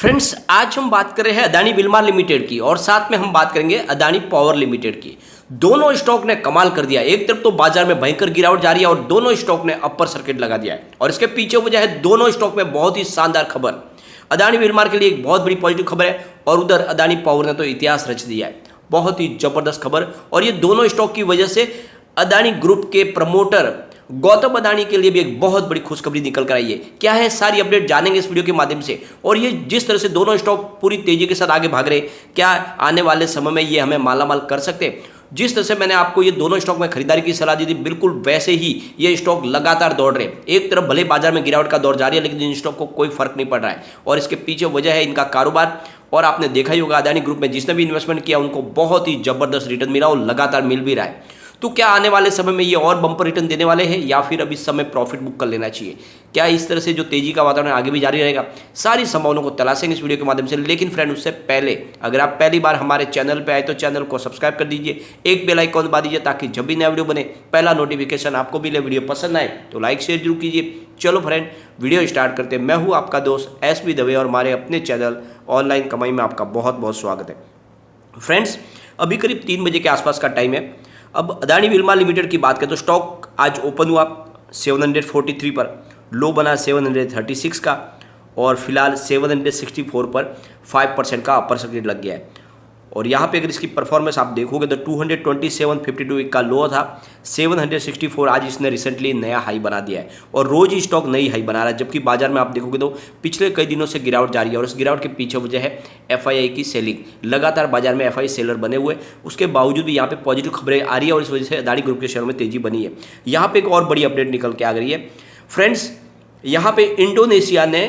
Friends, आज हम बात कर रहे हैं अदानी विल्मार लिमिटेड की और साथ में हम बात करेंगे अदानी पावर लिमिटेड की। दोनों स्टॉक ने कमाल कर दिया। एक तरफ तो बाजार में भयंकर गिरावट जारी है और दोनों स्टॉक ने अपर सर्किट लगा दिया है और इसके पीछे वजह है दोनों स्टॉक में बहुत ही शानदार खबर। अदानी विल्मार के लिए एक बहुत बड़ी पॉजिटिव खबर है और उधर अदानी पावर ने तो इतिहास रच दिया है। बहुत ही जबरदस्त खबर और ये दोनों स्टॉक की वजह से अदानी ग्रुप के प्रमोटर गौतम अदानी के लिए भी एक बहुत बड़ी खुशखबरी निकल कर आई है। क्या है सारी अपडेट जानेंगे इस वीडियो के माध्यम से। और ये जिस तरह से दोनों स्टॉक पूरी तेजी के साथ आगे भाग रहे, क्या आने वाले समय में ये हमें मालामाल कर सकते हैं। जिस तरह से मैंने आपको ये दोनों स्टॉक में खरीदारी की सलाह दी थी, बिल्कुल वैसे ही ये स्टॉक लगातार दौड़ रहे। एक तरफ भले बाजार में गिरावट का दौर जारी है, लेकिन इन स्टॉक को कोई फर्क नहीं पड़ रहा है और इसके पीछे वजह है इनका कारोबार। और आपने देखा ही होगा अदानी ग्रुप में जिसने भी इन्वेस्टमेंट किया उनको बहुत ही जबरदस्त रिटर्न मिला और लगातार मिल भी रहा है। तो क्या आने वाले समय में ये और बम्पर रिटर्न देने वाले हैं या फिर अब इस समय प्रॉफिट बुक कर लेना चाहिए। क्या इस तरह से जो तेजी का वातावरण आगे भी जारी रहेगा, सारी संभावनाओं को तलाशेंगे इस वीडियो के माध्यम से। लेकिन फ्रेंड, उससे पहले अगर आप पहली बार हमारे चैनल पे आए तो चैनल को सब्सक्राइब कर दीजिए, एक बेल आइकॉन दबा दीजिए ताकि जब भी नया वीडियो बने पहला नोटिफिकेशन आपको भी ले। वीडियो पसंद आए तो लाइक शेयर जरूर कीजिए। चलो फ्रेंड, वीडियो स्टार्ट करते हैं। मैं हूँ आपका दोस्त एसबी दवे और हमारे अपने चैनल ऑनलाइन कमाई में आपका बहुत बहुत स्वागत है। फ्रेंड्स, अभी करीब 3 बजे के आसपास का टाइम है। अब अदानी विल्मार लिमिटेड की बात करें तो स्टॉक आज ओपन हुआ 743 पर, लो बना 736 का और फिलहाल 764 पर 5% का अपर सर्किट लग गया है। और यहाँ पे अगर इसकी परफॉर्मेंस आप देखोगे तो 227.52 का लो था, 764 आज इसने रिसेंटली नया हाई बना दिया है और रोज ही स्टॉक नई हाई बना रहा है। जबकि बाजार में आप देखोगे तो पिछले कई दिनों से गिरावट जारी है और इस गिरावट के पीछे वजह है एफआईआई की सेलिंग। लगातार बाजार में एफआई सेलर बने हुए, उसके बावजूद भी यहाँ पे पॉजिटिव खबरें आ रही है और इस वजह से अदानी ग्रुप के शेयरों में तेजी बनी है। यहाँ पे एक और बड़ी अपडेट निकल के आ गई है फ्रेंड्स। यहाँ पे इंडोनेशिया ने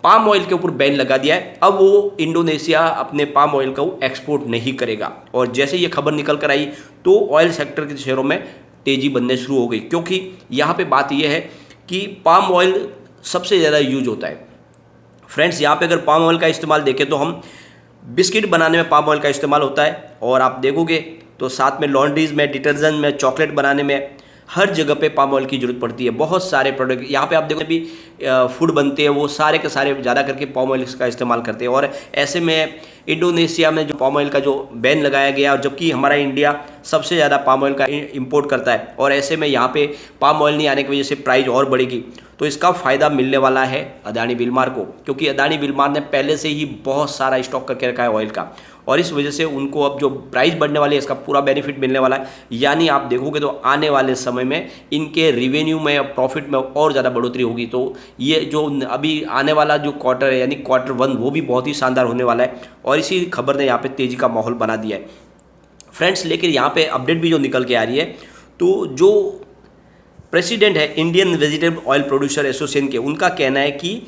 पाम ऑयल के ऊपर बैन लगा दिया है। अब वो इंडोनेशिया अपने पाम ऑयल को एक्सपोर्ट नहीं करेगा और जैसे ये खबर निकल कर आई तो ऑयल सेक्टर के शेयरों में तेजी बनने शुरू हो गई, क्योंकि यहाँ पे बात यह है कि पाम ऑयल सबसे ज़्यादा यूज होता है। फ्रेंड्स, यहाँ पे अगर पाम ऑयल का इस्तेमाल देखें तो हम बिस्किट बनाने में पाम ऑयल का इस्तेमाल होता है और आप देखोगे तो साथ में लॉन्ड्रीज में, डिटर्जेंट में, चॉकलेट बनाने में, हर जगह पे पाम ऑयल की जरूरत पड़ती है। बहुत सारे प्रोडक्ट यहाँ पे आप देखो भी फूड बनते हैं, वो सारे के सारे ज़्यादा करके पाम ऑयल का इस्तेमाल करते हैं। और ऐसे में इंडोनेशिया में जो पाम ऑयल का जो बैन लगाया गया और जबकि हमारा इंडिया सबसे ज़्यादा पाम ऑयल का इंपोर्ट करता है और ऐसे में यहाँ पे पाम ऑयल नहीं आने की वजह से प्राइस और बढ़ेगी। तो इसका फ़ायदा मिलने वाला है अदानी विल्मार को, क्योंकि अदानी विल्मार ने पहले से ही बहुत सारा स्टॉक करके रखा है ऑयल का और इस वजह से उनको अब जो प्राइस बढ़ने वाली है इसका पूरा बेनिफिट मिलने वाला है। यानी आप देखोगे तो आने वाले समय में इनके रिवेन्यू में, प्रॉफिट में और ज़्यादा बढ़ोतरी होगी। तो ये जो अभी आने वाला जो क्वार्टर है यानी Q1 वो भी बहुत ही शानदार होने वाला है और इसी खबर ने यहाँ पे तेज़ी का माहौल बना दिया है फ्रेंड्स। लेकिन यहाँ पे अपडेट भी जो निकल के आ रही है तो जो प्रेसिडेंट है Indian vegetable oil producer association के, उनका कहना है कि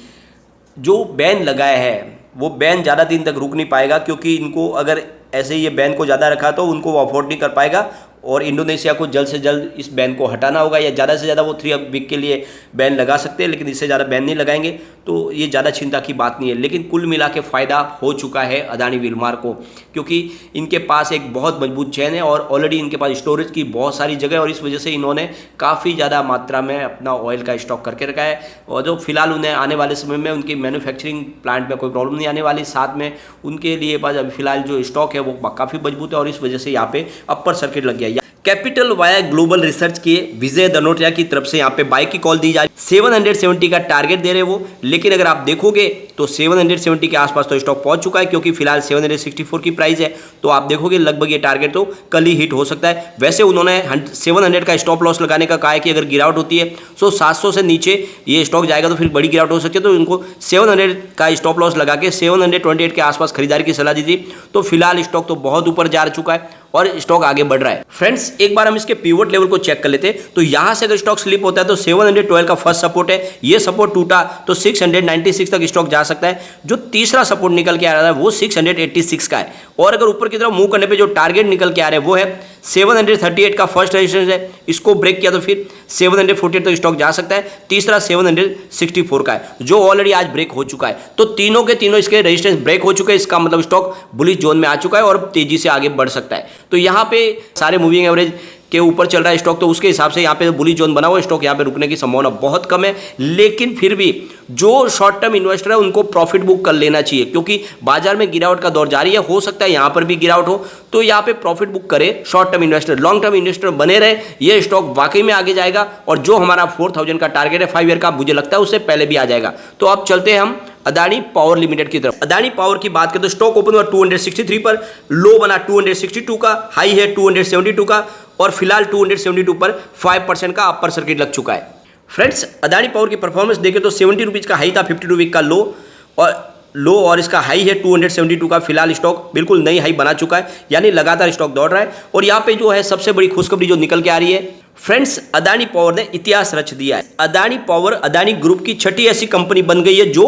जो बैन लगाया है वो बैन ज़्यादा दिन तक रुक नहीं पाएगा, क्योंकि इनको अगर ऐसे ही ये बैन को ज़्यादा रखा तो उनको वो अफोर्ड नहीं कर पाएगा और इंडोनेशिया को जल्द से जल्द इस बैन को हटाना होगा। या ज़्यादा से ज़्यादा वो 3 वीक के लिए बैन लगा सकते हैं, लेकिन इससे ज़्यादा बैन नहीं लगाएंगे तो ये ज़्यादा चिंता की बात नहीं है। लेकिन कुल मिला के फ़ायदा हो चुका है अदानी विल्मार को, क्योंकि इनके पास एक बहुत मजबूत चैन है और ऑलरेडी इनके पास स्टोरेज की बहुत सारी जगह है और इस वजह से इन्होंने काफ़ी ज़्यादा मात्रा में अपना ऑयल का स्टॉक करके रखा है और जो फिलहाल उन्हें आने वाले समय में उनकी मैन्युफैक्चरिंग प्लांट में कोई प्रॉब्लम नहीं आने वाली। साथ में उनके लिए पास अभी फिलहाल जो स्टॉक है वो काफ़ी मजबूत है और इस वजह से यहाँ पे अपर सर्किट लग गया। कैपिटल वाया ग्लोबल रिसर्च के विजय दनोटिया की तरफ से यहाँ पे बाय की कॉल दी जा रही है। 770 का टारगेट दे रहे वो, लेकिन अगर आप देखोगे तो 770 के आसपास तो स्टॉक पहुंच चुका है, क्योंकि फिलहाल 764 की प्राइस है। तो आप देखोगे लगभग ये टारगेट तो कल ही हिट हो सकता है। वैसे उन्होंने 700 का स्टॉप लॉस लगाने का कहा है कि अगर गिरावट होती है तो 700 से नीचे ये स्टॉक जाएगा तो फिर बड़ी गिरावट हो सकती है। तो इनको 700 का स्टॉप लॉस लगा के 728 के आसपास खरीदारी की सलाह दी थी। तो फिलहाल स्टॉक तो बहुत ऊपर जा चुका है और स्टॉक आगे बढ़ रहा है। फ्रेंड्स, एक बार हम इसके पिवट लेवल को चेक कर लेते हैं तो यहां से अगर स्टॉक स्लिप होता है तो 712 का फर्स्ट सपोर्ट है, ये सपोर्ट टूटा तो 696 तक स्टॉक जा सकता है। जो तीसरा सपोर्ट निकल के आ रहा है वो 686 का है और अगर ऊपर की तरफ मूव करने पे जो टारगेट निकल के आ रहे हैं वो है 738 का फर्स्ट रेजिस्टेंस है। इसको ब्रेक किया तो फिर 748 तक स्टॉक जा सकता है। तीसरा 764 का है जो ऑलरेडी आज ब्रेक हो चुका है। तो तीनों के तीनों इसके रेजिस्टेंस ब्रेक हो चुके हैं। इसका मतलब स्टॉक बुलिश जोन में आ चुका है और तेजी से आगे बढ़ सकता है। तो यहाँ पे सारे मूविंग एवरेज के ऊपर चल रहा है स्टॉक, तो उसके हिसाब से यहाँ पे बुलिश जोन बना हुआ स्टॉक, यहाँ पे रुकने की संभावना बहुत कम है। लेकिन फिर भी जो शॉर्ट टर्म इन्वेस्टर है उनको प्रॉफिट बुक कर लेना चाहिए, क्योंकि बाजार में गिरावट का दौर जारी है, हो सकता है यहाँ पर भी गिरावट हो, तो यहाँ पे प्रॉफिट बुक करे short term investor. Long term investor बने रहे, ये स्टॉक वाकई में आगे जाएगा और जो हमारा 4000 का टारगेट है 5 ईयर का, मुझे लगता है उससे पहले भी आ जाएगा। तो अब चलते हैं हम अदानी पावर लिमिटेड की तरफ। अदानी पावर की बात करें तो स्टॉक ओपन हुआ 263 पर, लो बना 262 का, हाई है 272 का और फिलहाल 272 पर 5% का अपर सर्किट लग चुका है। फ्रेंड्स, अदानी पावर की परफॉर्मेंस देखें तो 70 रुपीज का हाई था, 52 वीक का लो और इसका हाई है 272 का। फिलहाल स्टॉक बिल्कुल नई हाई बना चुका है, यानी लगातार स्टॉक दौड़ रहा है। और यहाँ पे जो है सबसे बड़ी खुशखबरी जो निकल के आ रही है फ्रेंड्स, अदानी पावर ने इतिहास रच दिया है। अदानी पावर अदानी ग्रुप की छठी ऐसी कंपनी बन गई है जो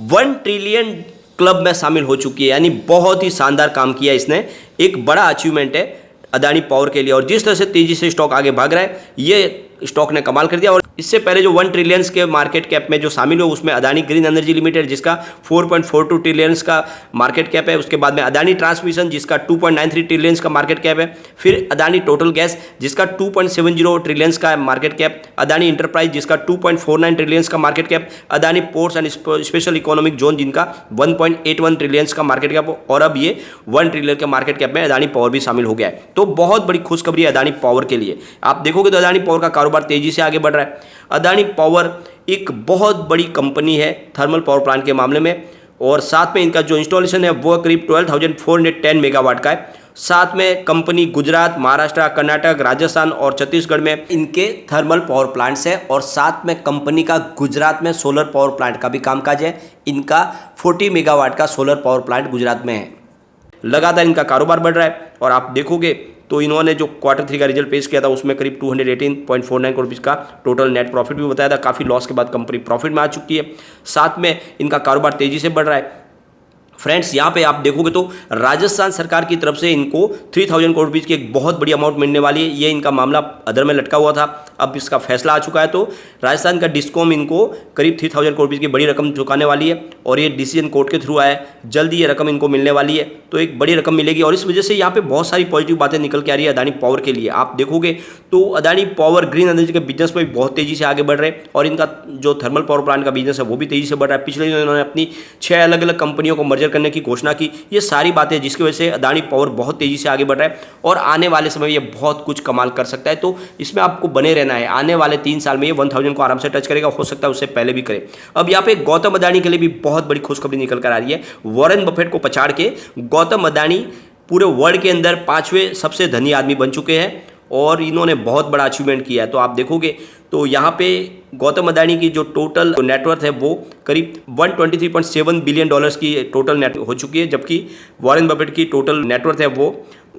1 ट्रिलियन क्लब में शामिल हो चुकी है, यानी बहुत ही शानदार काम किया इसने। एक बड़ा अचीवमेंट है अदानी पावर के लिए और जिस तरह से तेजी से स्टॉक आगे भाग रहा है, ये स्टॉक ने कमाल कर दिया। और इससे पहले जो 1 ट्रिलियन के मार्केट कैप में जो शामिल हो उसमें अदानी ग्रीन एनर्जी लिमिटेड जिसका 4.42 ट्रिलियन का मार्केट कैप है, उसके बाद में अदानी ट्रांसमिशन जिसका 2.93 ट्रिलियन का मार्केट कैप है, फिर अदानी टोटल गैस जिसका 2.70 ट्रिलियन का मार्केट कैप, अदानी इंटरप्राइज जिसका 2.49 ट्रिलियन का market cap, Adani ports and special economic zone जिनका 1.81 ट्रिलियन का मार्केट कैप, और अब ये 1 ट्रिलियन के मार्केट कैप में अदानी पावर भी शामिल हो गया है। तो बहुत बड़ी खुशखबरी है अदानी पावर के लिए। आप देखोगे तो अदानी पावर का कारोबार तेजी से आगे बढ़ रहा है। अदानी पावर एक बहुत बड़ी कंपनी है थर्मल पावर प्लांट के मामले में, और साथ में इनका जो इंस्टॉलेशन है वो करीब 12,410 मेगावाट का है। साथ में कंपनी गुजरात, महाराष्ट्र, कर्नाटक, राजस्थान और छत्तीसगढ़ में इनके थर्मल पावर प्लांट्स है, और साथ में कंपनी का गुजरात में सोलर पावर प्लांट का भी कामकाज है। इनका 40 मेगावाट का सोलर पावर प्लांट गुजरात में है। लगातार इनका कारोबार बढ़ रहा है और आप देखोगे तो इन्होंने जो Q3 का रिजल्ट पेश किया था उसमें करीब 218.49 करोड़ रुपये का टोटल नेट प्रॉफिट भी बताया था। काफ़ी लॉस के बाद कंपनी प्रॉफिट में आ चुकी है। साथ में इनका कारोबार तेजी से बढ़ रहा है। फ्रेंड्स, यहाँ पे आप देखोगे तो राजस्थान सरकार की तरफ से इनको 3000 करोड़ रुपये की एक बहुत बड़ी अमाउंट मिलने वाली है। ये इनका मामला अदर में लटका हुआ था, अब इसका फैसला आ चुका है। तो राजस्थान का डिस्कॉम इनको करीब 3000 करोड़ रुपये की बड़ी रकम चुकाने वाली है और ये डिसीजन कोर्ट के थ्रू आया है। जल्दी ये रकम इनको मिलने वाली है, तो एक बड़ी रकम मिलेगी और इस वजह से यहाँ पे बहुत सारी पॉजिटिव बातें निकल के आ रही है अदानी पावर के लिए। आप देखोगे तो अदानी पावर ग्रीन एनर्जी के बिजनेस में भी बहुत तेजी से आगे बढ़ रहे हैं और इनका जो थर्मल पावर प्लांट का बिजनेस है वो भी तेजी से बढ़ रहा है। पिछले दिनों इन्होंने अपनी 6 अलग अलग कंपनियों को मर्जर करने की घोषणा की। ये सारी बातें जिसकी वजह से अदानी पावर बहुत तेजी से आगे बढ़ रहा है और आने वाले समय में ये बहुत कुछ कमाल कर सकता है। तो इसमें आपको बने रहना है। आने वाले 3 साल में ये 1000 को आराम से टच करेगा, हो सकता है उससे पहले भी करे। अब यहाँ पे गौतम अदानी के लिए भी बहुत बड़ी खुशखबरी निकल कर आ रही है। वॉरेन बफेट को पछाड़ के गौतम अदानी पूरे वर्ल्ड के अंदर 5वें सबसे धनी आदमी बन चुके हैं और इन्होंने बहुत बड़ा अचीवमेंट किया है। तो आप देखोगे तो यहाँ पे गौतम अदानी की जो टोटल नेटवर्थ है वो करीब $123.7 बिलियन की टोटल नेट हो चुकी है, जबकि वॉरेन बफेट की टोटल नेटवर्थ है वो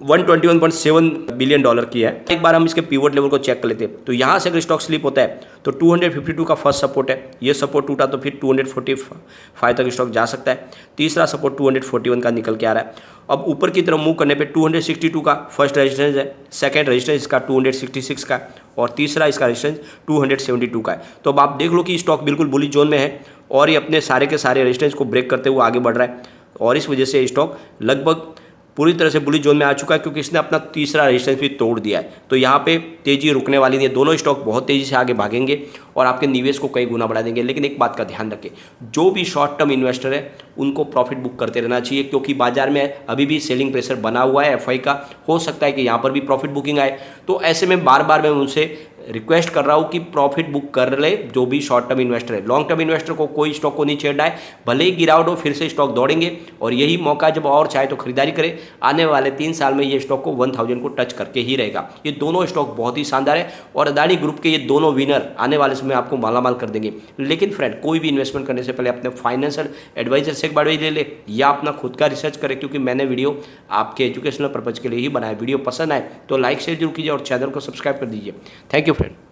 $121.7 बिलियन की है। एक बार हम इसके पिवट लेवल को चेक कर लेते हैं तो यहाँ से अगर स्टॉक स्लिप होता है तो 252 का फर्स्ट सपोर्ट है, ये सपोर्ट टूटा तो फिर 245 तक स्टॉक जा सकता है। तीसरा सपोर्ट 241 का निकल के आ रहा है। अब ऊपर की तरफ मूव करने पे 262 का फर्स्ट रेजिस्टेंस है, सेकंड रेजिस्टेंस इसका 266 का और तीसरा इसका रेजिस्टेंस 272 का है। तो अब आप देख लो कि स्टॉक बिल्कुल बुलिश जोन में है और ये अपने सारे के सारे रेजिस्टेंस को ब्रेक करते हुए आगे बढ़ रहा है और इस वजह से स्टॉक लगभग पूरी तरह से बुलिश जोन में आ चुका है क्योंकि इसने अपना तीसरा रेजिस्टेंस भी तोड़ दिया है। तो यहाँ पे तेजी रुकने वाली नहीं है, दोनों स्टॉक बहुत तेजी से आगे भागेंगे और आपके निवेश को कई गुना बढ़ा देंगे। लेकिन एक बात का ध्यान रखें, जो भी शॉर्ट टर्म इन्वेस्टर है उनको प्रॉफिट बुक करते रहना चाहिए क्योंकि बाजार में अभी भी सेलिंग प्रेशर बना हुआ है एफआई का, हो सकता है कि यहाँ पर भी प्रॉफिट बुकिंग आए। तो ऐसे में बार बार मैं उनसे रिक्वेस्ट कर रहा हूँ कि प्रॉफिट बुक कर ले जो भी शॉर्ट टर्म इन्वेस्टर है। लॉन्ग टर्म इन्वेस्टर को कोई स्टॉक को नहीं छेड़ना है, भले ही गिरावट हो फिर से स्टॉक दौड़ेंगे और यही मौका जब और चाहे तो खरीदारी करें। आने वाले 3 साल में ये स्टॉक को 1000 को टच करके ही रहेगा। ये दोनों स्टॉक बहुत ही शानदार है और अदानी ग्रुप के ये दोनों विनर आने वाले समय आपको मालामाल कर देंगे। लेकिन फ्रेंड, कोई भी इन्वेस्टमेंट करने से पहले अपने फाइनेंशियल एडवाइजर से एक बार ले ले या अपना खुद का रिसर्च करें क्योंकि मैंने वीडियो आपके एजुकेशनल पर्पज के लिए ही बनाया। वीडियो पसंद आए तो लाइक शेयर जरूर कीजिए और चैनल को सब्सक्राइब कर दीजिए। Thank you friend.